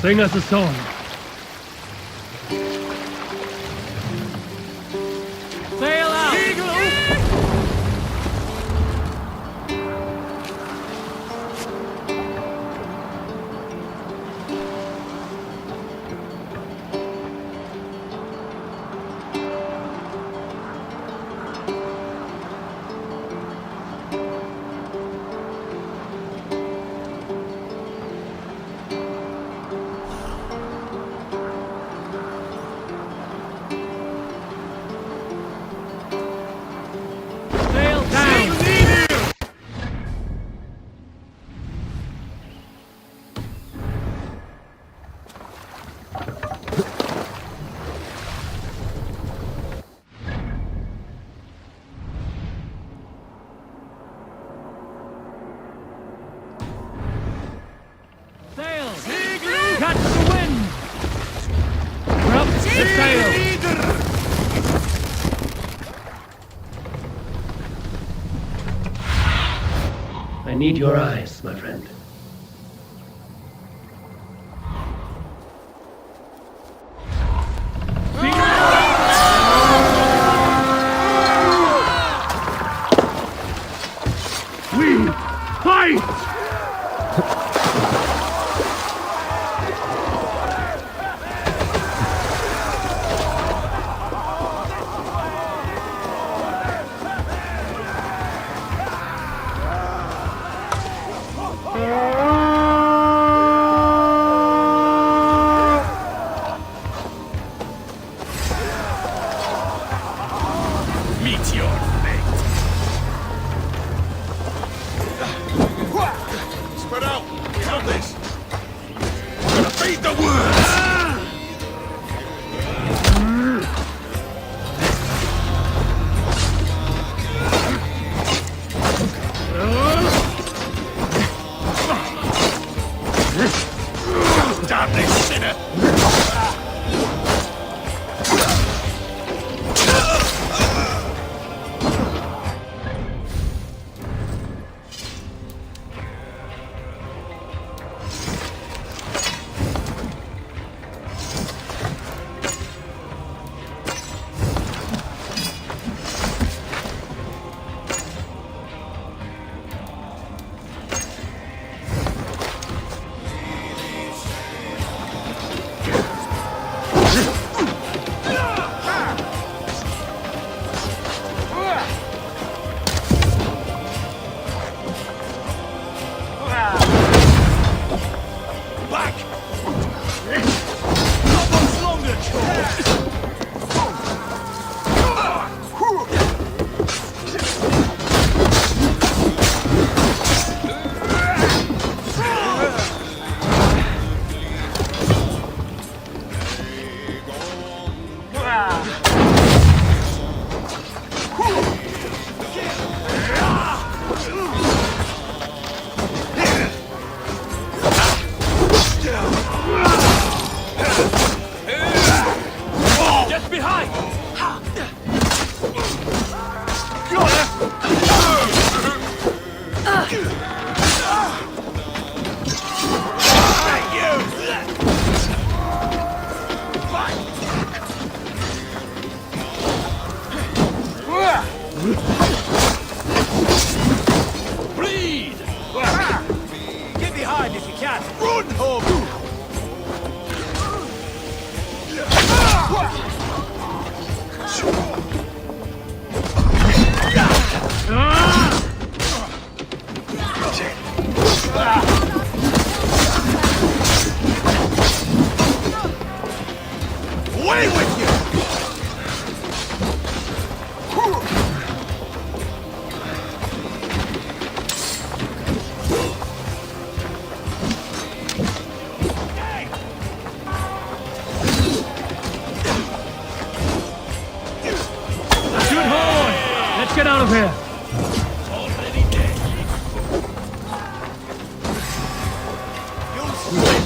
Sing us a song. Sail out! Catch the wind! We're up the sail! I need your eyes, my friend. We fight! Meet your fate. Spread out. We have this. We're gonna feed the words. Damn this sinner. Bleed! Get behind if you can. Run, home. Away with you! Good horn! Let's get out of here! Already dead. You'll swim.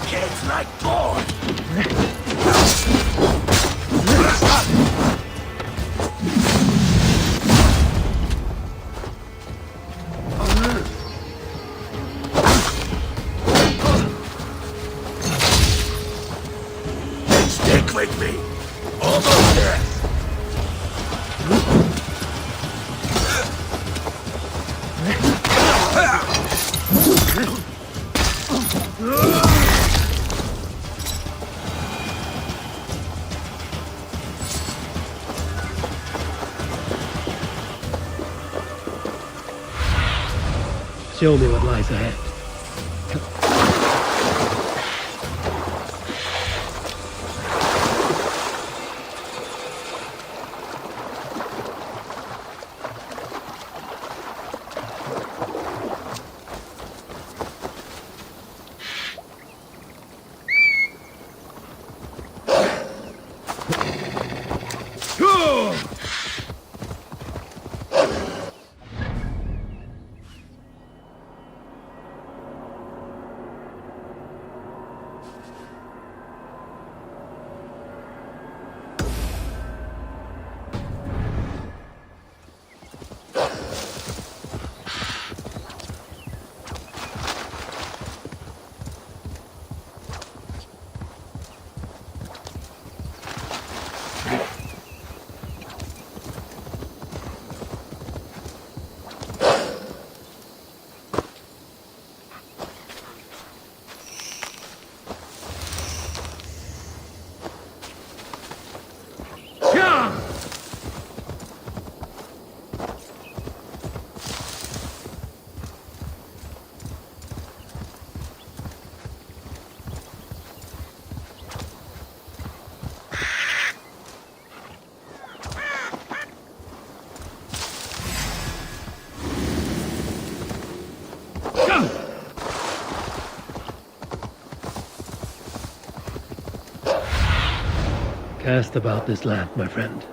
Kids like toys. Stick with me. Almost there. Show me what lies ahead. Cast about this land, my friend.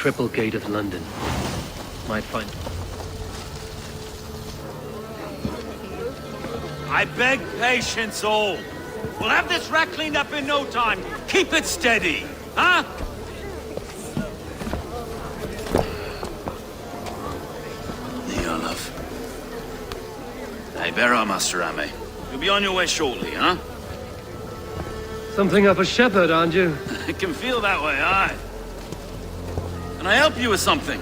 Cripplegate of London. Might find... I beg patience, all. We'll have this wreck cleaned up in no time. Keep it steady, huh? Olaf. Hey, bear up, Master Ame. You'll be on your way shortly, huh? Something of a shepherd, aren't you? It can feel that way, aye. Can I help you with something?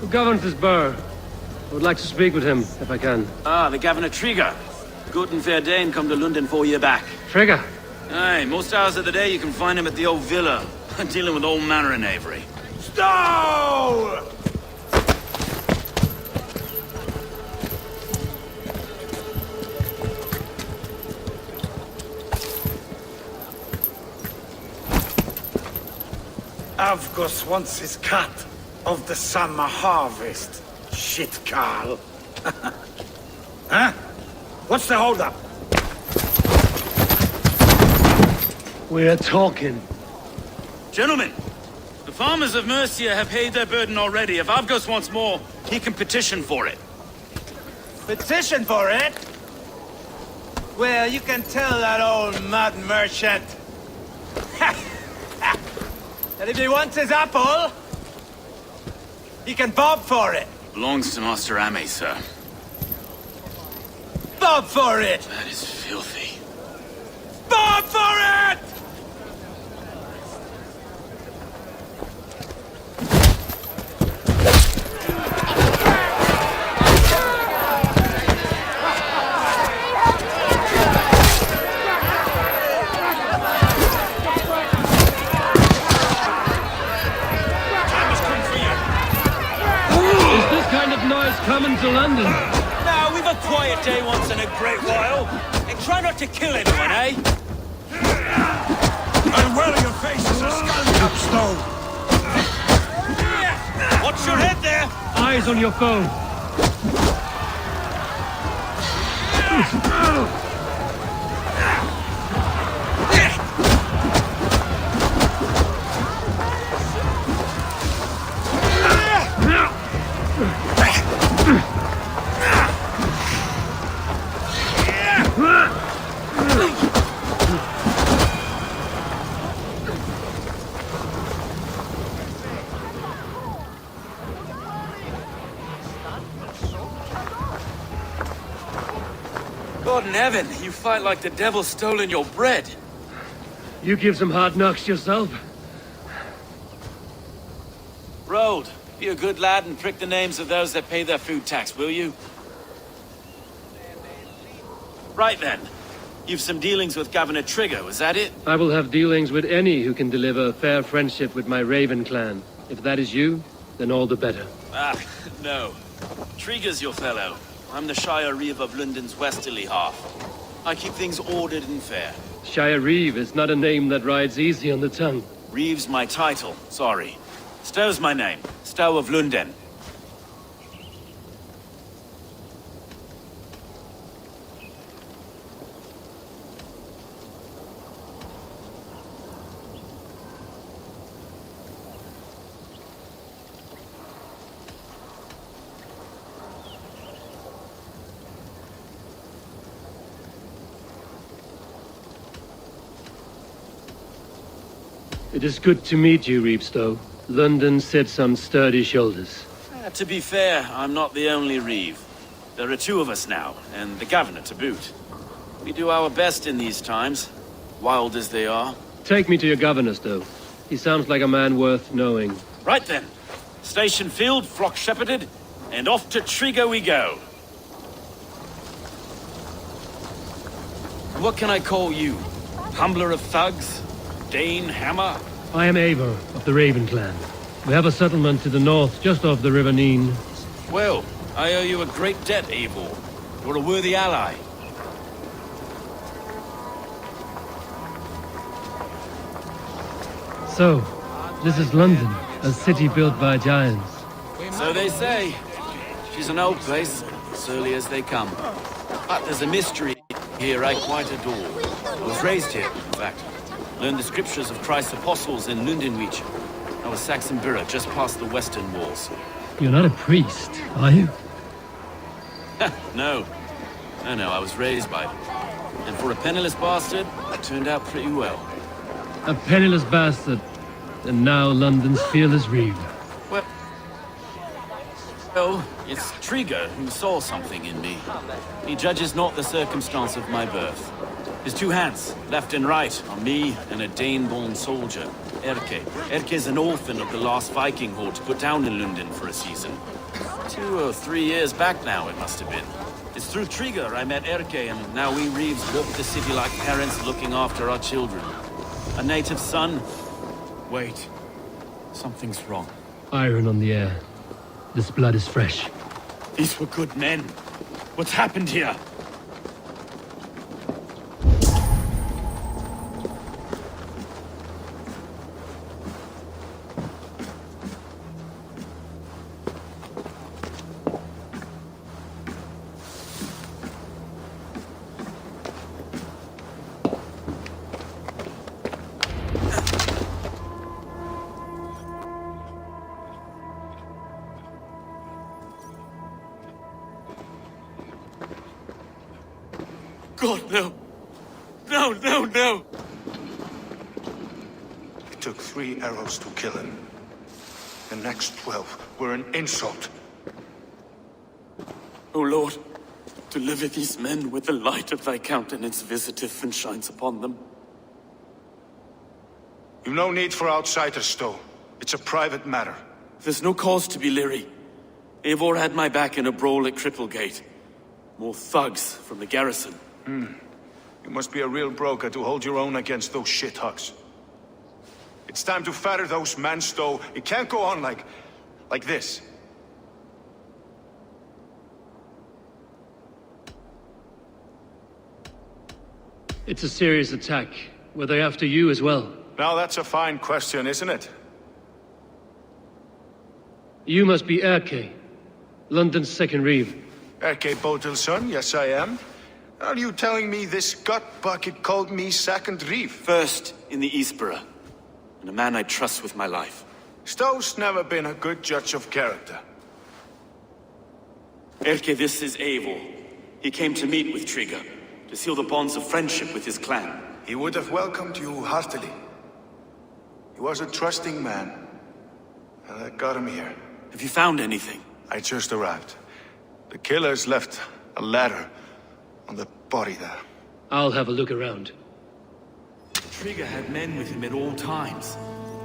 Who governs this burr? I would like to speak with him, if I can. Ah, the Governor Trigger. Good and fair Dane come to London 4 year back. Trigger! Aye, most hours of the day you can find him at the old villa, dealing with all manner of knavery. Stow! Avgos wants his cut of the summer harvest. Shit, Carl. Huh? What's the holdup? We're talking. Gentlemen, the farmers of Mercia have paid their burden already. If Avgos wants more, he can petition for it. Petition for it? Well, you can tell that old mud merchant. And if he wants his apple, he can bob for it. Belongs to Master Ame, sir. Bob for it! That is filthy. Bob for it! Is this kind of noise coming to London? Now, we've a quiet day once in a great while. And try not to kill anyone, eh? And well, your face is a skull cap stone. Watch your head there! Eyes on your phone. God in heaven, you fight like the devil's stolen your bread. You give some hard knocks yourself. Road, be a good lad and prick the names of those that pay their food tax, will you? Right then. You've some dealings with Governor Trigger, was that it? I will have dealings with any who can deliver a fair friendship with my Raven clan. If that is you, then all the better. Ah, no. Trigger's your fellow. I'm the Shire Reeve of London's westerly half. I keep things ordered and fair. Shire Reeve is not a name that rides easy on the tongue. Reeve's my title, sorry. Stow's my name. Stow of London. It is good to meet you, Reevestow. London sits on sturdy shoulders. To be fair, I'm not the only Reeve. There are two of us now, and the Governor to boot. We do our best in these times, wild as they are. Take me to your governor, Stow. He sounds like a man worth knowing. Right then. Station filled, flock shepherded, and off to Trigger we go. What can I call you? Humbler of thugs? Dane Hammer? I am Eivor of the Raven clan. We have a settlement to the north, just off the River Neen. Well, I owe you a great debt, Eivor. You're a worthy ally. So, this is London, a city built by giants. So they say. She's an old place, as early as they come. But there's a mystery here I quite adore. I was raised here, in fact. Learned the scriptures of Christ's apostles in Lundenreach. I was Saxon Borough, just past the western walls. You're not a priest, are you? No. No, I was raised by them. And for a penniless bastard, I turned out pretty well. A penniless bastard, and now London's fearless reeve. Well, it's Trigger who saw something in me. He judges not the circumstance of my birth. His two hands, left and right, are me and a Dane-born soldier, Erke. Erke's an orphan of the last Viking horde put down in London for a season. 2 or 3 years back now, it must have been. It's through Trigger I met Erke, and now we Reeves walk the city like parents looking after our children. A native son. Wait. Something's wrong. Iron on the air. This blood is fresh. These were good men. What's happened here? God, no. No. It took 3 arrows to kill him. The next 12 were an insult. O Lord, deliver these men with the light of thy countenance visiteth and shines upon them. You've no need for outsiders, Stowe. It's a private matter. There's no cause to be leery. Eivor had my back in a brawl at Cripplegate. More thugs from the garrison. You must be a real broker to hold your own against those shithugs. It's time to fetter those men, Stowe. It can't go on like this. It's a serious attack. Were they after you as well? Now that's a fine question, isn't it? You must be Erke, London's second reeve. Erke Botelson, yes I am. Are you telling me this gut bucket called me second reeve? First in the Eastborough, and a man I trust with my life. Stowe's never been a good judge of character. Erke, this is Eivor. He came to meet with Trigger, to seal the bonds of friendship with his clan. He would have welcomed you heartily. He was a trusting man. And I got him here. Have you found anything? I just arrived. The killers left a ladder on the body there. I'll have a look around. Trigger had men with him at all times.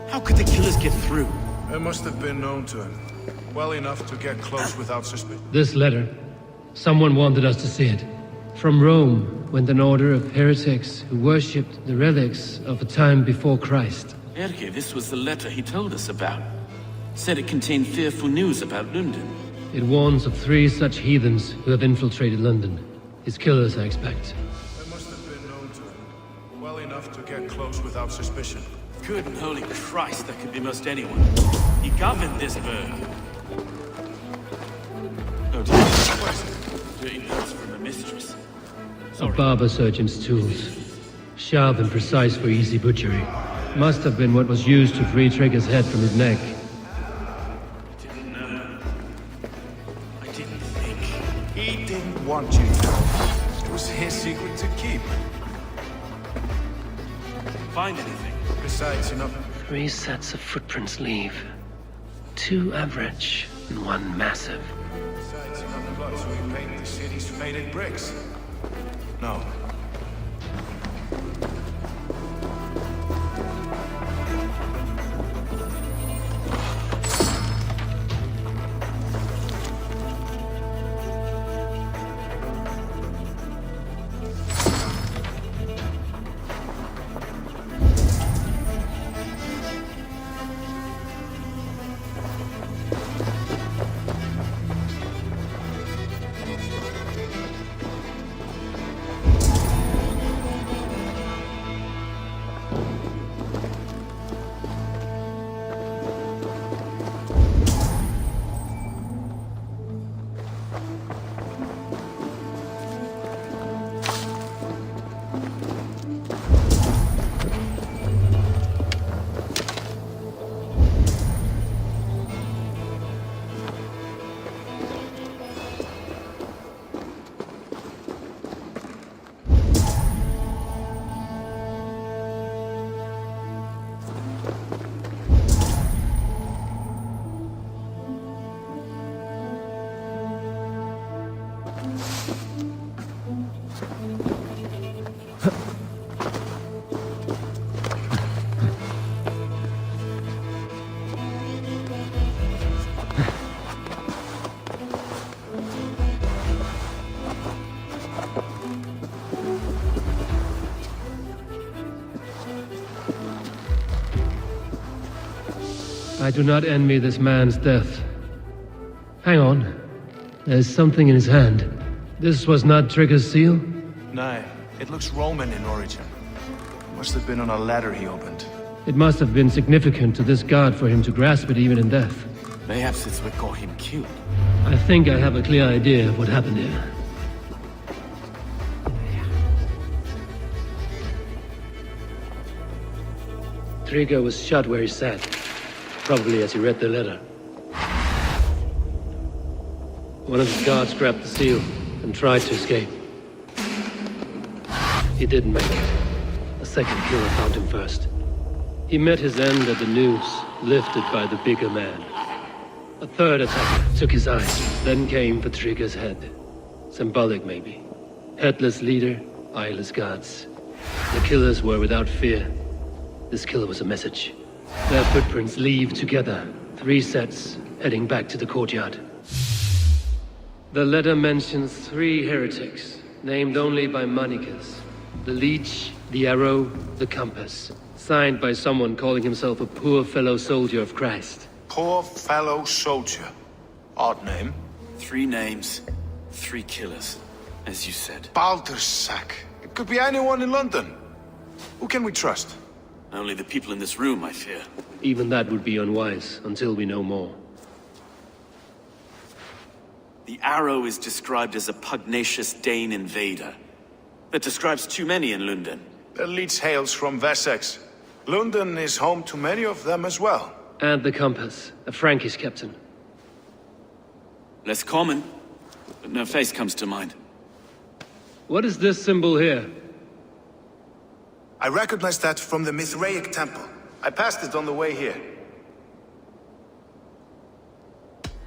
How could the killers get through? It must have been known to him. Well enough to get close without suspicion. This letter. Someone wanted us to see it. From Rome went an order of heretics who worshipped the relics of a time before Christ. Erke, this was the letter he told us about. Said it contained fearful news about London. It warns of 3 such heathens who have infiltrated London. His killers, I expect. It must have been known to him. Well enough to get close without suspicion. Good and holy Christ, that could be most anyone. He governed this burg. Oh dear. Dirty notes from the mistress. A barber surgeon's tools. Sharp and precise for easy butchery. Must have been what was used to free Trigger's head from his neck. I didn't know. I didn't think. He didn't want you to. It was his secret to keep. Find anything? Besides, 3 sets of footprints leave. 2 average and 1 massive. Besides enough blood to repaint the city's faded bricks. No. I do not envy this man's death. Hang on. There's something in his hand. This was not Trigger's seal? No, it looks Roman in origin. Must have been on a ladder he opened. It must have been significant to this god for him to grasp it even in death. Perhaps it's what got him killed. I think I have a clear idea of what happened here. Trigger was shot where he sat, probably as he read the letter. One of his guards grabbed the seal and tried to escape. He didn't make it. A second killer found him first. He met his end at the noose, lifted by the bigger man. A third attacker took his eyes, then came for Trigger's head. Symbolic, maybe. Headless leader, eyeless guards. The killers were without fear. This killer was a message. Their footprints leave together. 3 sets, heading back to the courtyard. The letter mentions 3 heretics, named only by monikers. The Leech, the Arrow, the Compass. Signed by someone calling himself a poor fellow soldier of Christ. Poor fellow soldier. Odd name. 3 names, 3 killers, as you said. Baldersack. It could be anyone in London. Who can we trust? Only the people in this room, I fear. Even that would be unwise, until we know more. The Arrow is described as a pugnacious Dane invader. That describes too many in London. The Leech hails from Wessex. London is home to many of them as well. And the Compass, a Frankish captain. Less common, but no face comes to mind. What is this symbol here? I recognize that from the Mithraic temple. I passed it on the way here.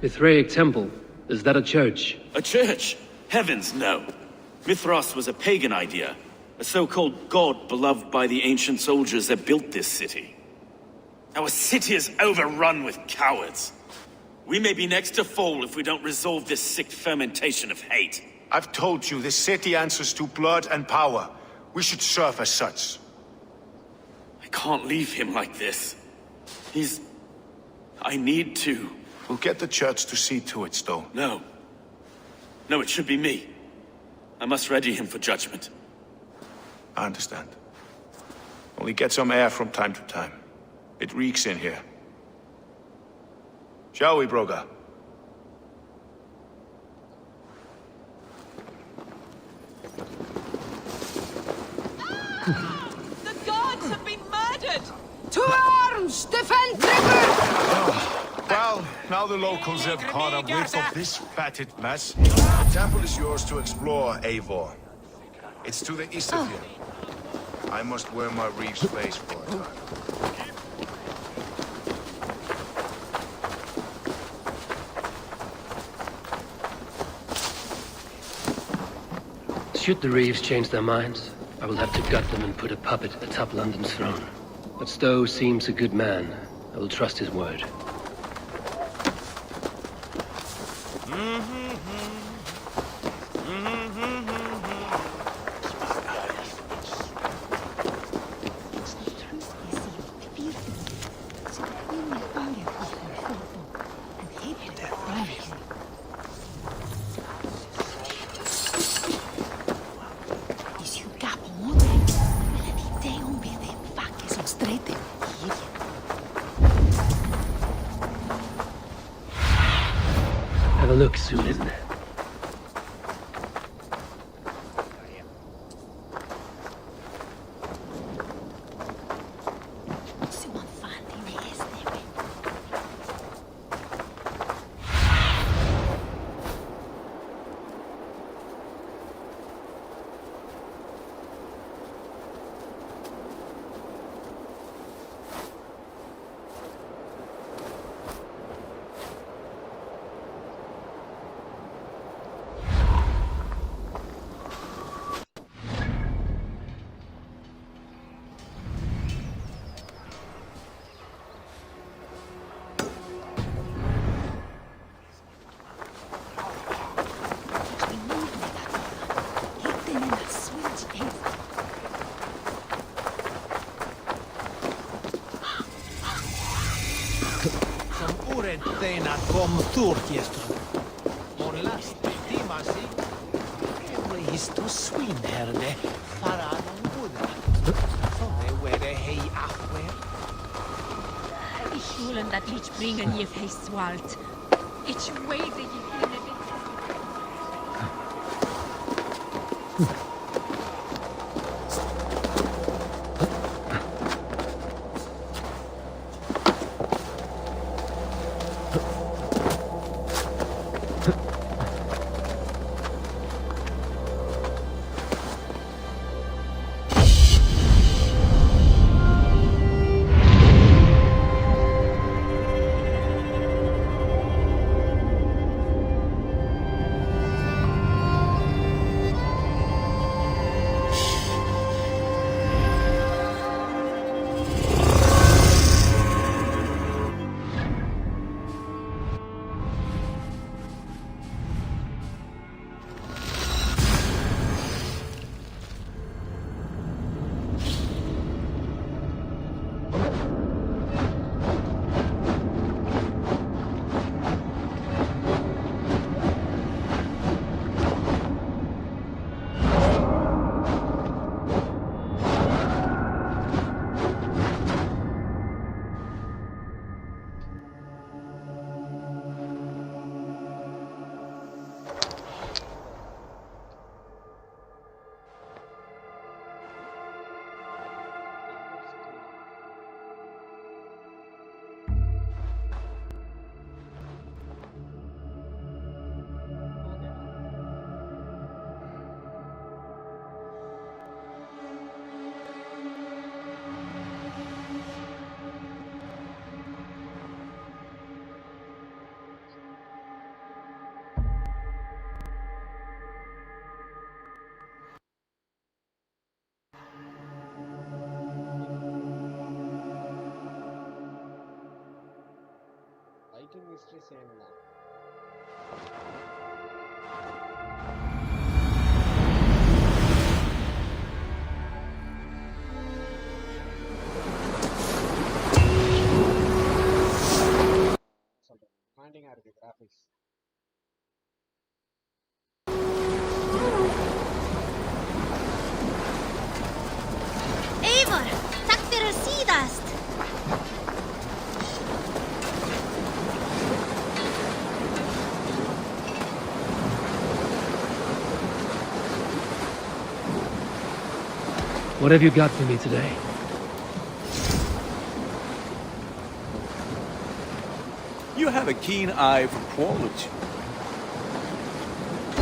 Mithraic temple? Is that a church? A church? Heavens, no. Mithras was a pagan idea. A so-called god beloved by the ancient soldiers that built this city. Our city is overrun with cowards. We may be next to fall if we don't resolve this sick fermentation of hate. I've told you, this city answers to blood and power. We should serve as such. I can't leave him like this. I need to. We'll get the church to see to it, Stowe. No. No, it should be me. I must ready him for judgment. I understand. Only get some air from time to time. It reeks in here. Shall we, Broga? The gods have been murdered! To arms! Defend Trigger! Well, now the locals have caught up with this fatted mess. The temple is yours to explore, Eivor. It's to the east of here. I must wear my reef's face for a time. Should the Reeves change their minds, I will have to gut them and put a puppet atop London's throne. But Stowe seems a good man. I will trust his word. Have a look, Sulin. Som uretteina kom turkiestron. Mon lasti timasi. Reisto swinherde faranon muda. Sonne were hei ahwe. Ich schulen dat Licht bringen je feestwald. Ich weide je hinne. Writing history same now. Finding out the graphics. Eivor, tack för sidast. What have you got for me today? You have a keen eye for quality.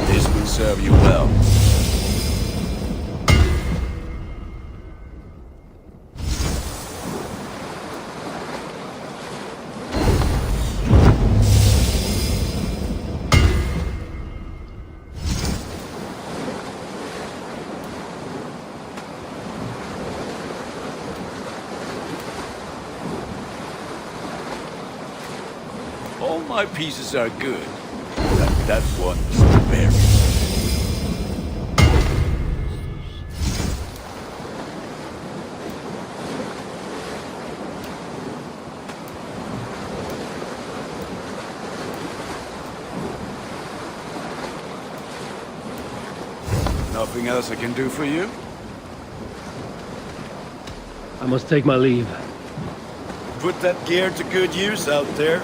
This will serve you well. All my pieces are good. That one's very. Nothing else I can do for you? I must take my leave. Put that gear to good use out there.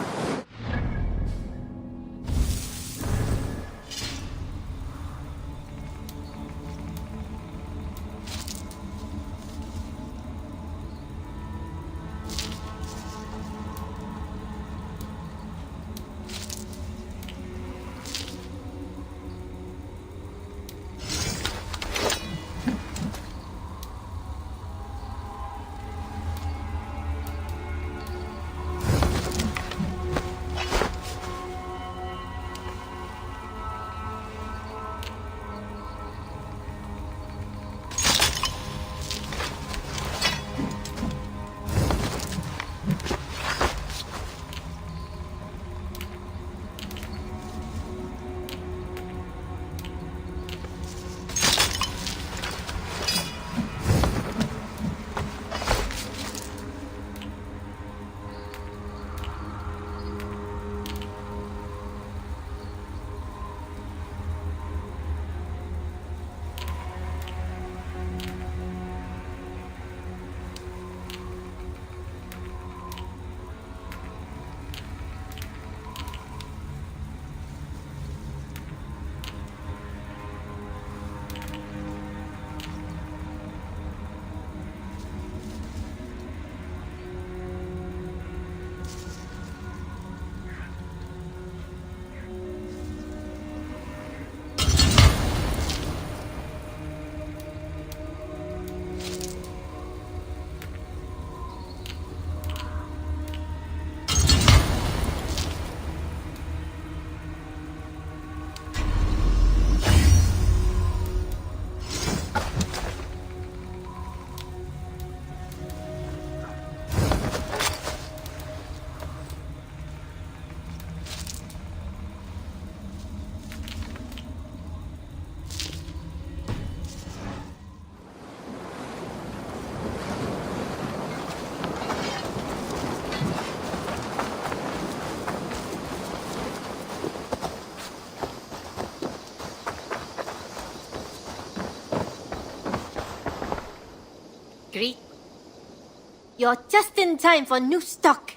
You're just in time for new stock.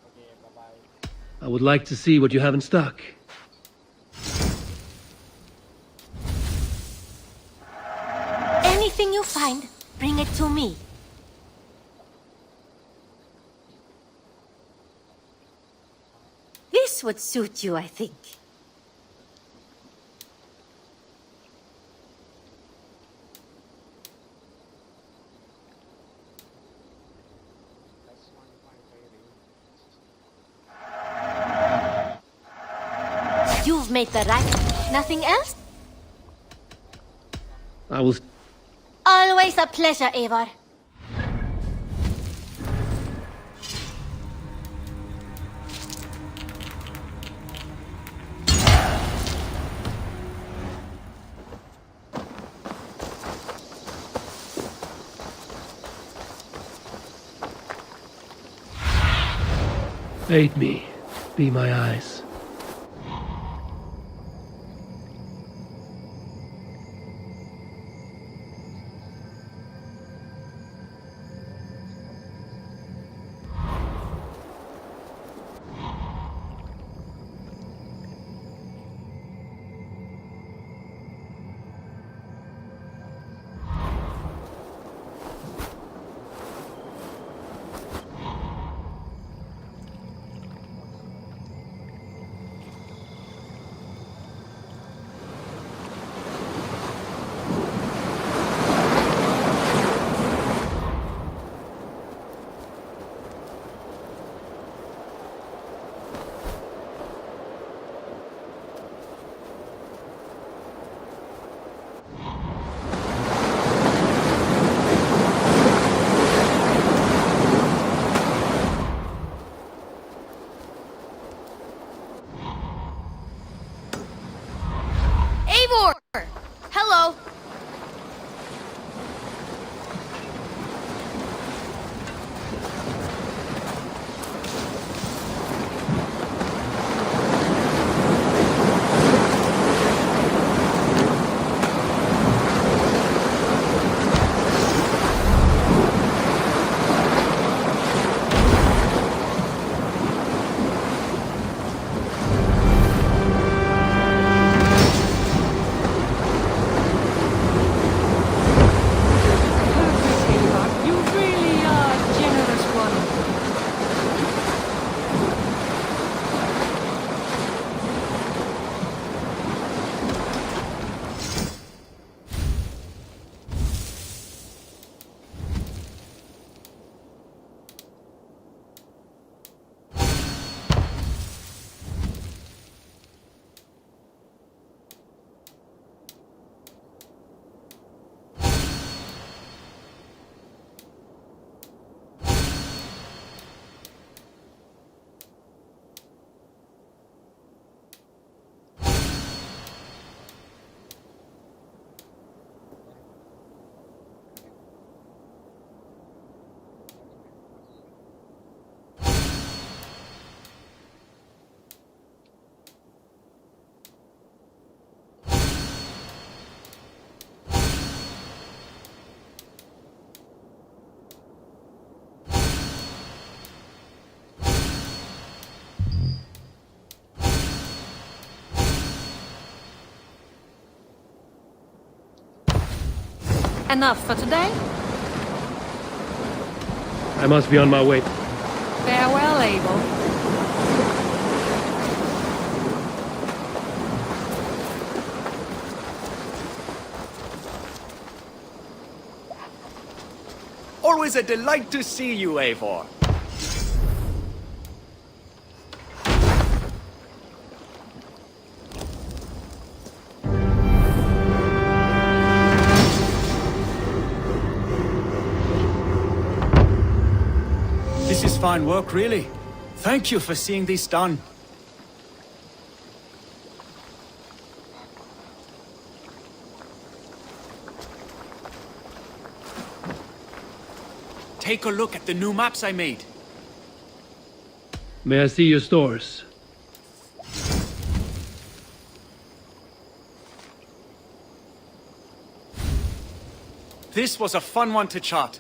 Okay, bye-bye. I would like to see what you have in stock. Anything you find, bring it to me. This would suit you, I think. Plus 1.5 range. You've made the right. Nothing else? I will... Always a pleasure, Eivor. Aid me. Be my eyes. Eivor! Hello. You really are a generous one. Enough for today? I must be on my way. Farewell, Abel. Always a delight to see you, Eivor. This is fine work, really. Thank you for seeing this done. Take a look at the new maps I made. May I see your stores? This was a fun one to chart.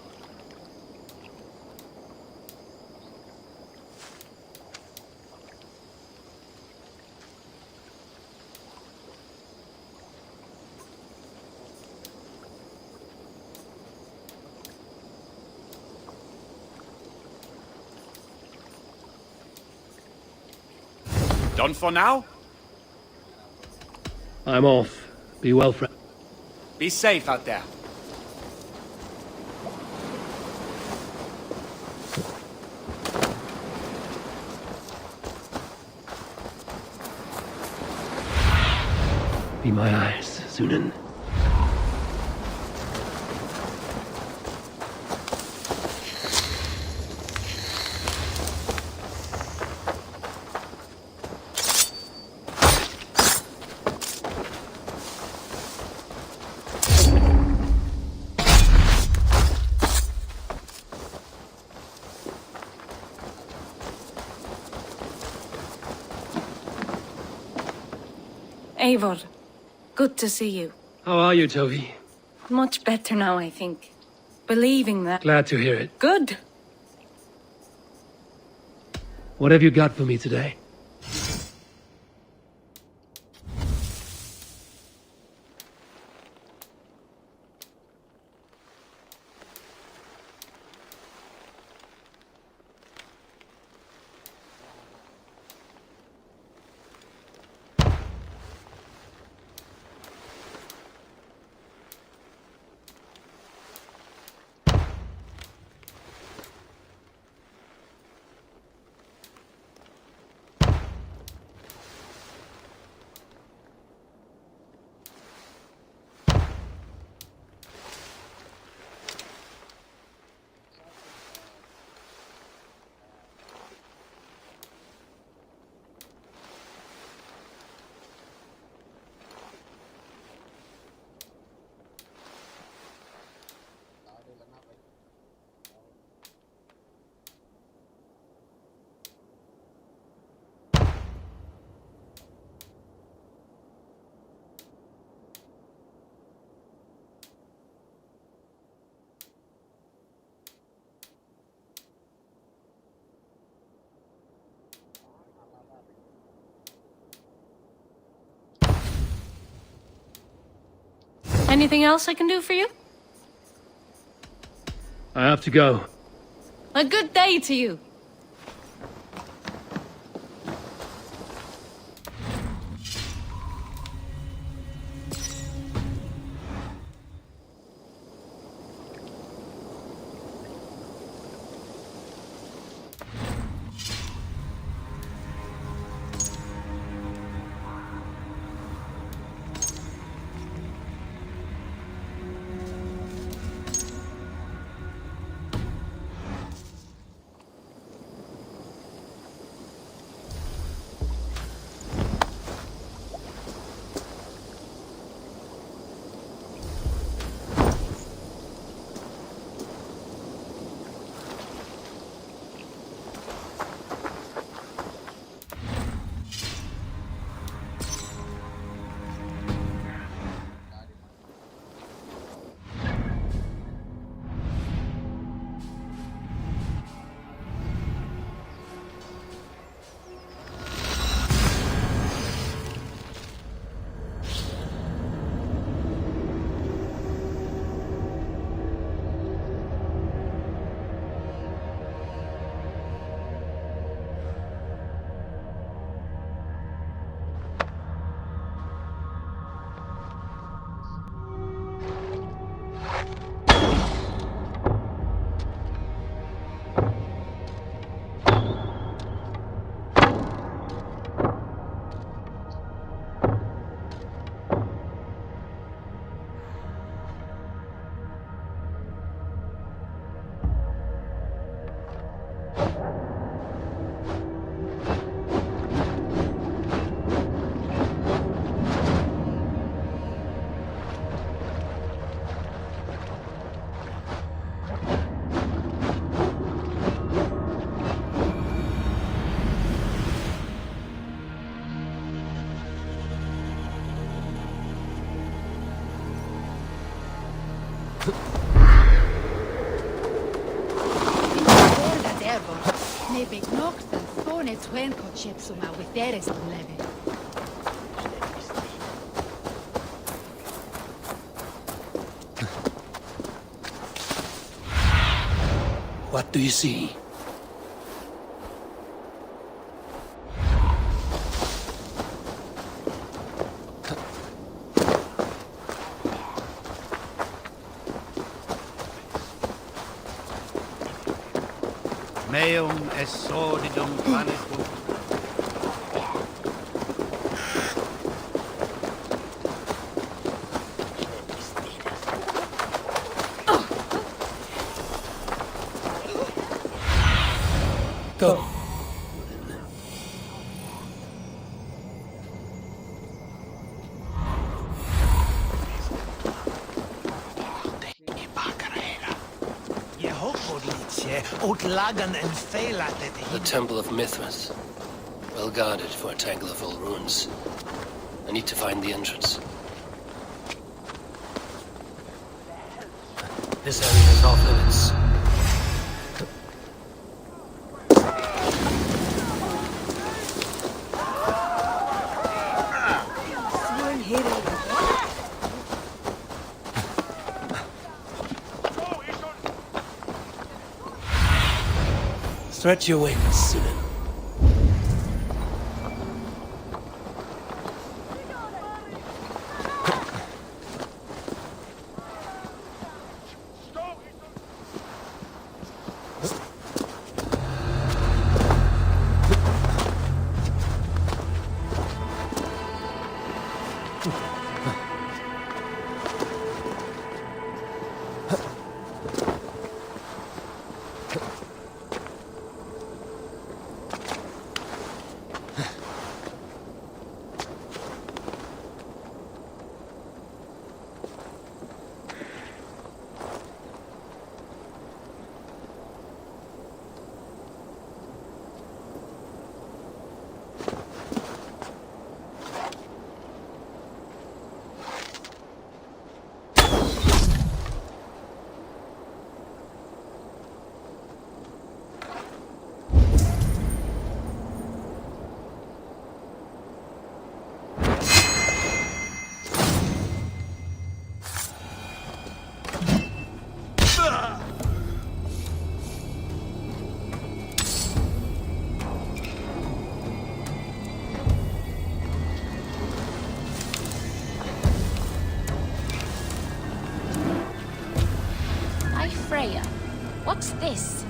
Done for now? I'm off. Be well, friend. Be safe out there. Be my eyes, Sunan. Eivor, good to see you. How are you, Toby? Much better now, I think. Believing that... Glad to hear it. Good. What have you got for me today? Anything else I can do for you? I have to go. A good day to you. Ne begnoktan thone twenko chepsuma with deres leve. What do you see? Meum est sordidum planetum. Go. The Temple of Mithras. Well guarded for a tangle of old ruins. I need to find the entrance. This area is off limits. Stretch your wings, Sunan. Freya, what's this?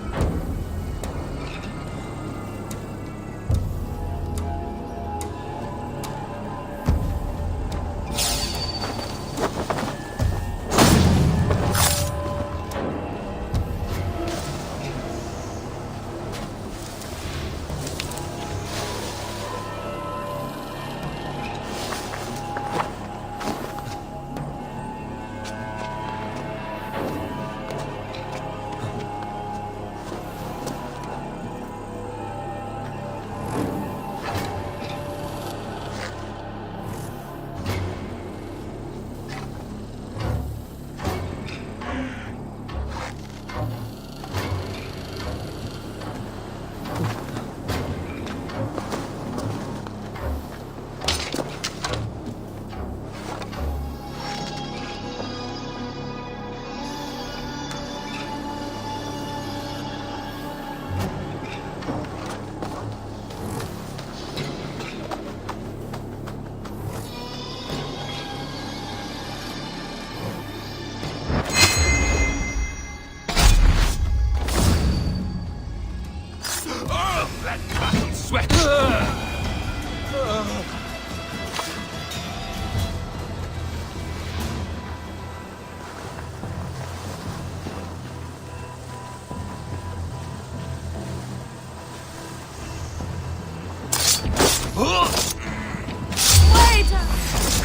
Wait!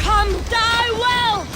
Come die well!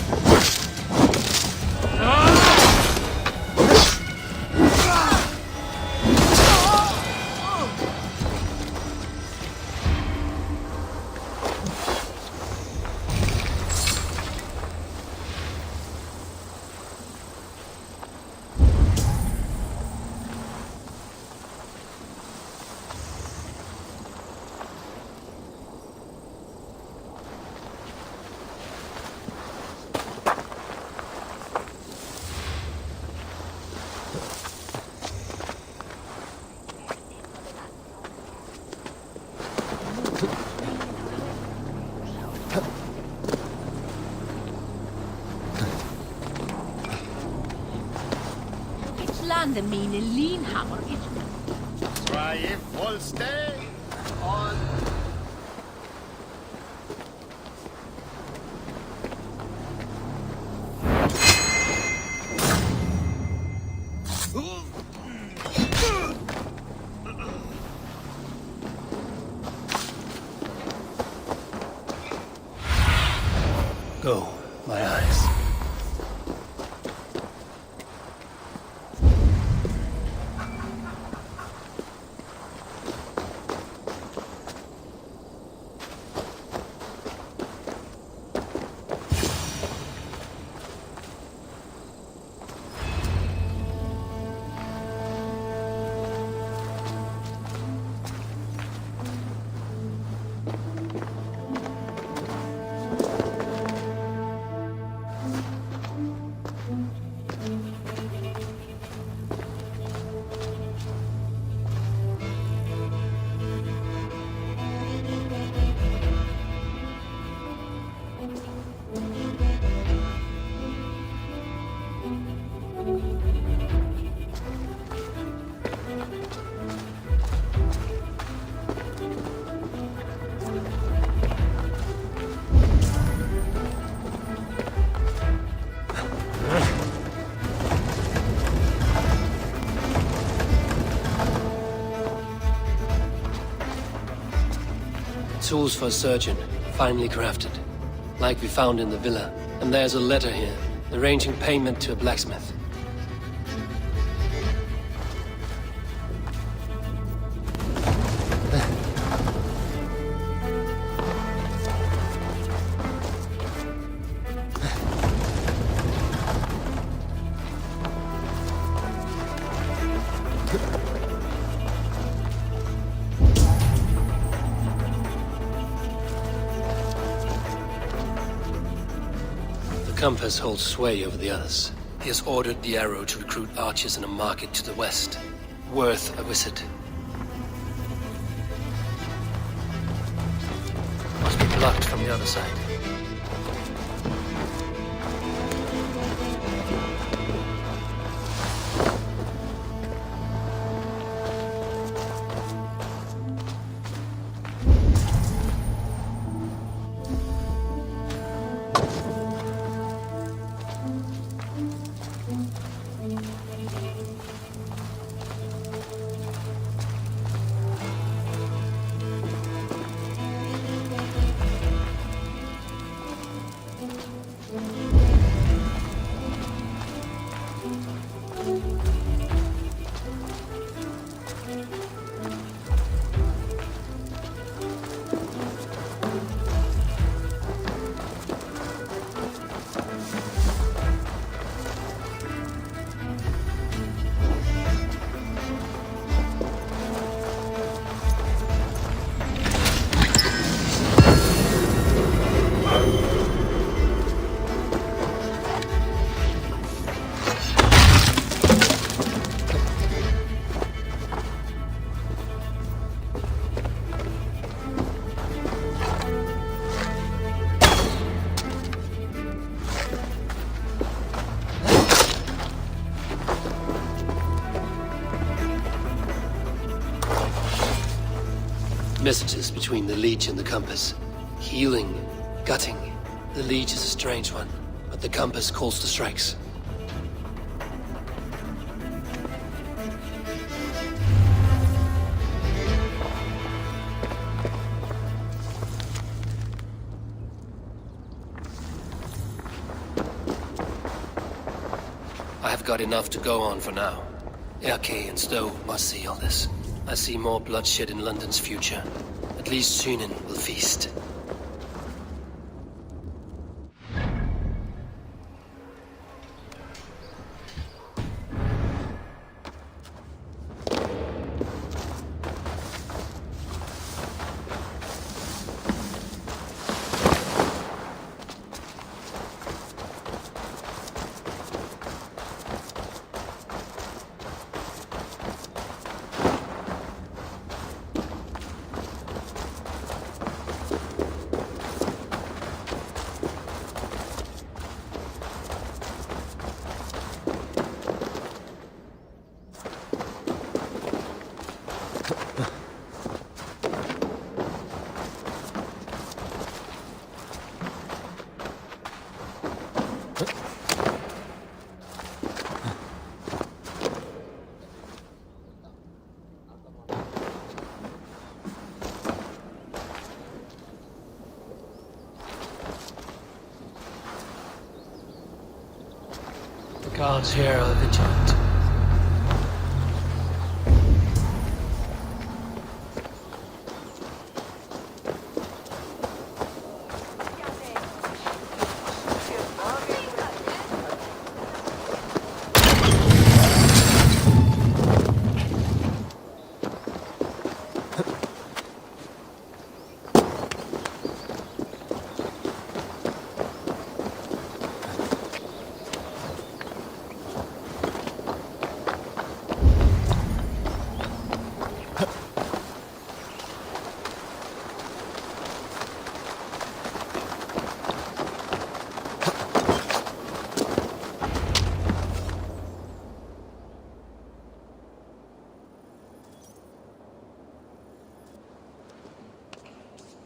It's land the mean Linhammer, isn't it? Try full stay on. Go, my eyes. Tools for a surgeon, finely crafted. Like we found in the villa. And there's a letter here, arranging payment to a blacksmith. The compass holds sway over the others. He has ordered the arrow to recruit archers in a market to the west. Worth a visit. Must be blocked from the other side. Messages between the Leech and the Compass. Healing, gutting. The Leech is a strange one, but the Compass calls to strikes. I have got enough to go on for now. Erke and Stowe must see all this. I see more bloodshed in London's future. At least Sunan will feast. Guards here are vigilant.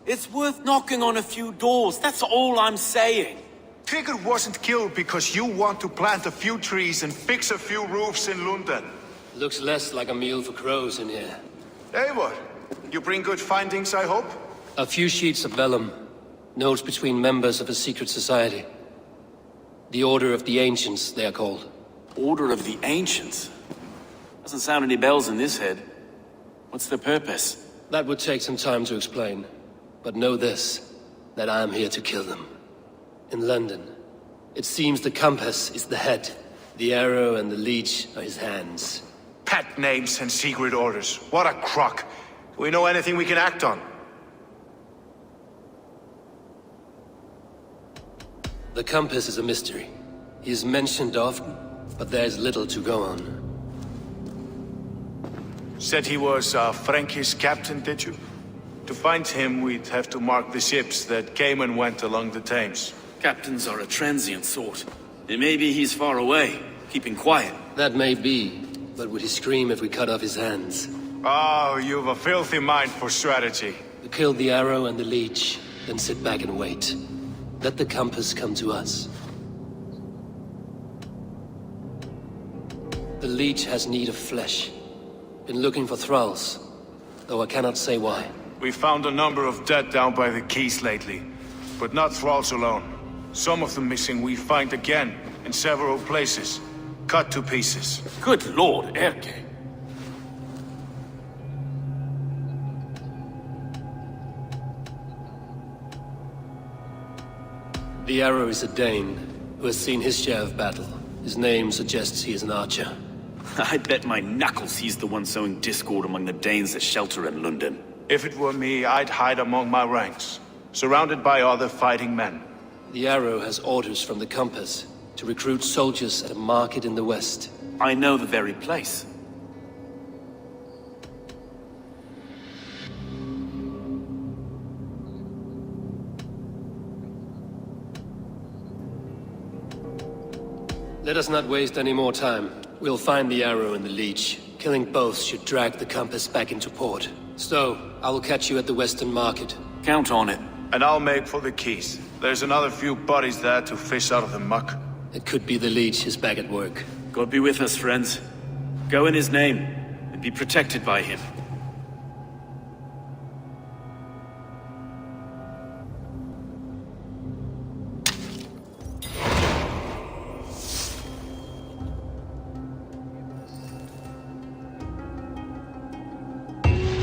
It's worth knocking on a few doors, that's all I'm saying. Trigger wasn't killed because you want to plant a few trees and fix a few roofs in London. Looks less like a meal for crows in here. Eivor, you bring good findings, I hope? A few sheets of vellum. Notes between members of a secret society. The Order of the Ancients, they are called. Order of the Ancients? Doesn't sound any bells in this head. What's their purpose? That would take some time to explain. But know this, that I am here to kill them. In London, it seems the compass is the head. The arrow and the leech are his hands. Pet names and secret orders. What a crock. Do we know anything we can act on? The compass is a mystery. He is mentioned often, but there's little to go on. Said he was a Frankish captain, did you? To find him, we'd have to mark the ships that came and went along the Thames. Captains are a transient sort. And maybe he's far away, keeping quiet. That may be, but would he scream if we cut off his hands? Oh, you've a filthy mind for strategy. We kill the arrow and the leech, then sit back and wait. Let the compass come to us. The leech has need of flesh. Been looking for thralls, though I cannot say why. We found a number of dead down by the quays lately, but not thralls alone. Some of the missing we find again, in several places, cut to pieces. Good lord, Erke. The arrow is a Dane, who has seen his share of battle. His name suggests he is an archer. I bet my knuckles he's the one sowing discord among the Danes that shelter in London. If it were me, I'd hide among my ranks, surrounded by other fighting men. The arrow has orders from the compass to recruit soldiers at a market in the west. I know the very place. Let us not waste any more time. We'll find the arrow and the leech. Killing both should drag the compass back into port. So, I will catch you at the western market. Count on it. And I'll make for the quays. There's another few bodies there to fish out of the muck. It could be the leech is back at work. God be with us, friends. Go in his name, and be protected by him.